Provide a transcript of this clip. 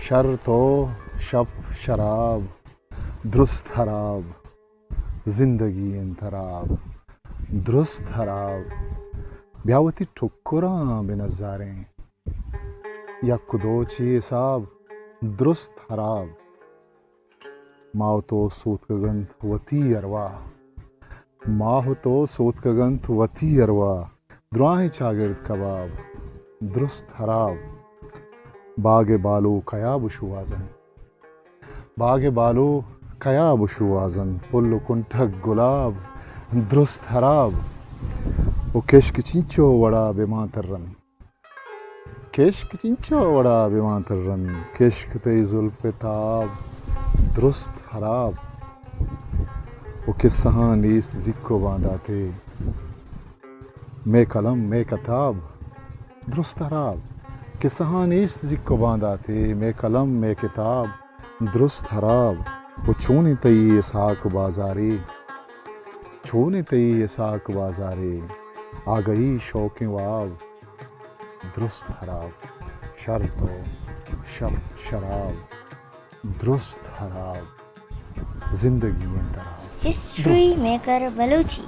شر تو شب شراب درست خراب زندگی انتراب درست خراب بیاوتی ٹھکراں بے نظاریں یک دو چی حساب درست خراب ماہ تو سوت گگنت وتی اروا ماہ تو سوت گگنت وتی اروا دراہیں چاگرد کباب درست خراب باغ بالو کیا بشوازن باغ بالو کیا بشوازن پل کنٹھک گلاب درست خراب وہ کشک چنچو وڑا بیماں ترن کشک چنچو وڑا بیماں ترن کشک تی زلف تاب درست خراب وہ قصہاں نیست ذکو باندھا تھے میں قلم میں کتاب درست خراب قصہاں نیست ذکو باندھا تھے میں قلم میں کتاب درست خراب وہ چونے تی اسحاق بازاری چھونے تی اسحاق بازاری آ گئی شوق واب درست خراب شر تو شب شراب درست خراب زندگی انتراب ہسٹری میکر بلوچی